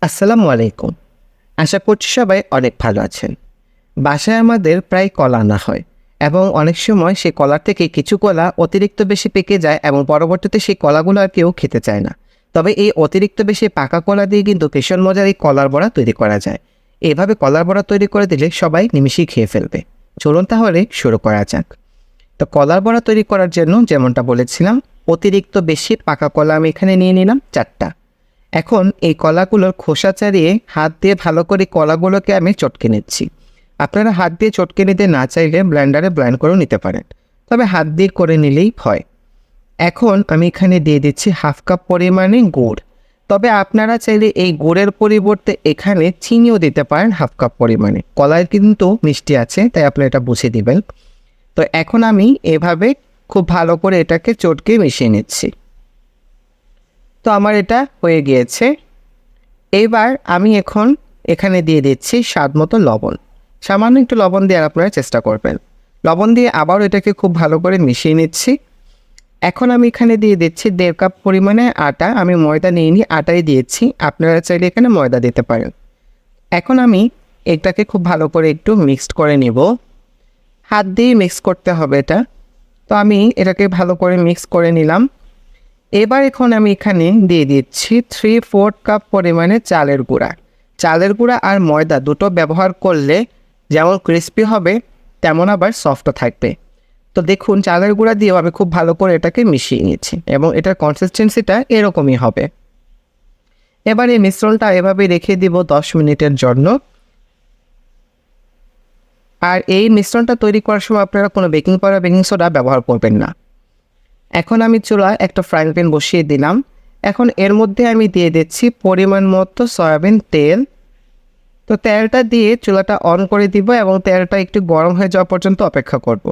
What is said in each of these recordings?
আসসালামু আলাইকুম। আশা করছি সবাই অনেক ভালো আছেন। বাসায় আমাদের প্রায় কলা আনা হয় এবং অনেক সময় সেই কলার থেকে কিছু কলা অতিরিক্ত বেশি পেকে যায় এবং পরবর্তীতে সেই কলাগুলো আর কেউ খেতে চায় না। তবে এই অতিরিক্ত বেশি পাকা কলা দিয়ে কিন্তু ভীষণ মজার এই কলার বড়া তৈরি করা যায়। এভাবে কলার বড়া তৈরি করে দিলে সবাই নিমিষেই খেয়ে ফেলবে। চলুন তাহলে শুরু করা যাক। তো কলার বড়া তৈরি করার জন্য যেমনটা বলেছিলাম, অতিরিক্ত বেশি পাকা কলা আমি এখানে নিয়ে নিলাম 4টা। এখন এই কলাগুলোর খোসা ছাড়িয়ে হাত দিয়ে ভালো করে কলাগুলোকে আমি চটকে নিচ্ছি। আপনারা হাত দিয়ে চটকে নিতে না চাইলে ব্লেন্ডারে ব্লেন্ড করেও নিতে পারেন, তবে হাত দিয়ে করে নিলেই হয়। এখন আমি এখানে দিয়ে দিচ্ছি 1/2 কাপ পরিমাণে গুড়, তবে আপনারা চাইলে এই গুড়ের পরিবর্তে এখানে চিনিও দিতে পারেন 1/2 কাপ পরিমাণে। কলায় কিন্তু মিষ্টি আছে, তাই আপনারা এটা বুঝে দিবেন। তো এখন আমি এভাবে খুব ভালো করে এটাকে চটকে মিশিয়ে নিচ্ছি। তো আমার এটা হয়ে গিয়েছে। এবার আমি এখন এখানে দিয়ে দিচ্ছি স্বাদ মতো লবণ। সামান্য একটু লবণ দেওয়ার আপনারা চেষ্টা করবেন। লবণ দিয়ে আবারও এটাকে খুব ভালো করে মিশিয়ে নিচ্ছি। এখন আমি এখানে দিয়ে দিচ্ছি 1.5 কাপ পরিমাণে আটা। আমি ময়দা নিইনি, আটাই দিয়েছি। আপনারা চাইলে এখানে ময়দা দিতে পারেন। এখন আমি এটাকে খুব ভালো করে একটু মিক্সড করে নেব। হাত দিয়ে মিক্স করতে হবে এটা। তো আমি এটাকে ভালো করে মিক্স করে নিলাম। এবার এখন আমি এখানে দিয়ে দিচ্ছি 3/4 কাপ পরিমাণে চালের গুঁড়া। চালের গুঁড়া আর ময়দা দুটো ব্যবহার করলে যেমন ক্রিস্পি হবে তেমন আবার সফটও থাকবে। তো দেখুন, চালের গুঁড়া দিয়েও আমি খুব ভালো করে এটাকে মিশিয়ে নিচ্ছি এবং এটার কনসিস্টেন্সিটা এরকমই হবে। এবার এই মিশ্রণটা এভাবে রেখে দিব 10 মিনিটের জন্য। আর এই মিশ্রণটা তৈরি করার সময় আপনারা কোনো বেকিং পাউডার, বেকিং সোডা ব্যবহার করবেন না। এখন আমি চুলায় একটা ফ্রাইং প্যান বসিয়ে দিলাম। এখন এর মধ্যে আমি দিয়ে দিচ্ছি পরিমাণ মতো সয়াবিন তেল। তো তেলটা দিয়ে চুলাটা অন করে দিব এবং তেলটা একটু গরম হয়ে যাওয়া পর্যন্ত অপেক্ষা করব।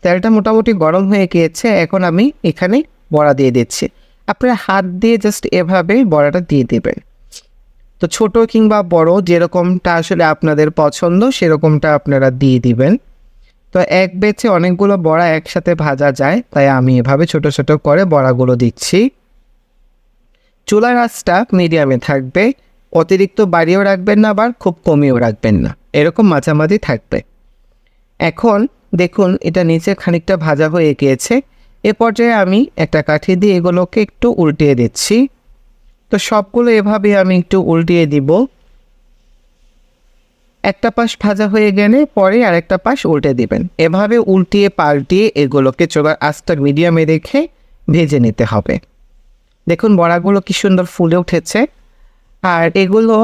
তেলটা মোটামুটি গরম হয়ে গিয়েছে। এখন আমি এখানে বড়া দিয়ে দিচ্ছি। আপনারা হাত দিয়ে জাস্ট এভাবে বড়াটা দিয়ে দেবেন। তো ছোট কিংবা বড় যেরকমটা আসলে আপনাদের পছন্দ সেরকমটা আপনারা দিয়ে দিবেন। তো এক বেচে অনেকগুলো বড়া একসাথে ভাজা যায়, তাই আমি এভাবে ছোট ছোট করে বড়াগুলো দিচ্ছি। চুলার আঁচটা মিডিয়ামে থাকবে, অতিরিক্ত বাড়িয়েও রাখবেন না আবার খুব কমিয়েও রাখবেন না, এরকম মাঝামাঝি থাকবে। এখন দেখুন এটা নিচে খানিকটা ভাজা হয়ে গিয়েছে। এ পর্যায়ে আমি একটা কাঠি দিয়ে এগুলোকে একটু উল্টিয়ে দিচ্ছি। তো সবগুলো এভাবে আমি একটু উল্টিয়ে দিব। একটা পাশ ভাজা হয়ে গেলে পরে আরেকটা পাশ উল্টে দিবেন। এভাবে উল্টিয়ে পাল্টিয়ে এগুলোকে চুলার আঁচটা মিডিয়ামে রেখে ভেজে নিতে হবে। দেখুন বড়াগুলো কি সুন্দর ফুলে উঠেছে আর এগুলো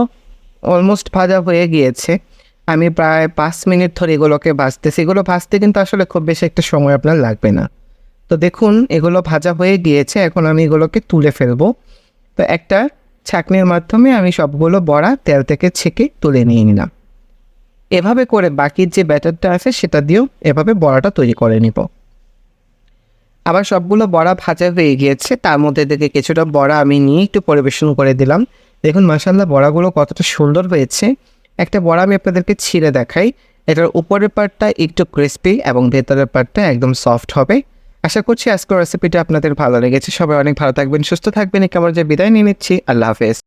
অলমোস্ট ভাজা হয়ে গিয়েছে। আমি প্রায় 5 মিনিট ধরে এগুলোকে ভাজতেছি। এগুলো ভাজতে কিন্তু আসলে খুব বেশি একটা সময় আপনার লাগবে না। তো দেখুন এগুলো ভাজা হয়ে গিয়েছে। এখন আমি এগুলোকে তুলে ফেলবো। তো একটা ছাঁকনির মাধ্যমে আমি সবগুলো বড়া তেল থেকে ছেঁকে তুলে নিয়ে নিলাম। এভাবে করে বাকির যে ব্যাটারটা আছে সেটা দিয়েও এভাবে বড়াটা তৈরি করে নিব। আবার সবগুলো বড়া ভাজা হয়ে গিয়েছে, তার মধ্যে থেকে কিছুটা বড়া আমি নিয়ে একটু পরিবেশন করে দিলাম। দেখুন মাশাআল্লাহ বড়াগুলো কতটা সুন্দর হয়েছে। একটা বড়া আমি আপনাদেরকে ছিঁড়ে দেখাই। এটার উপরের পার্টটা একটু ক্রিস্পি এবং ভেতরের পার্টটা একদম সফট হবে। আশা করছি আজকের রেসিপিটা আপনাদের ভালো লেগেছে। সবাই অনেক ভালো থাকবেন, সুস্থ থাকবেন। এই কেমন যে বিদায় নিয়ে নিচ্ছি। আল্লাহ হাফেজ।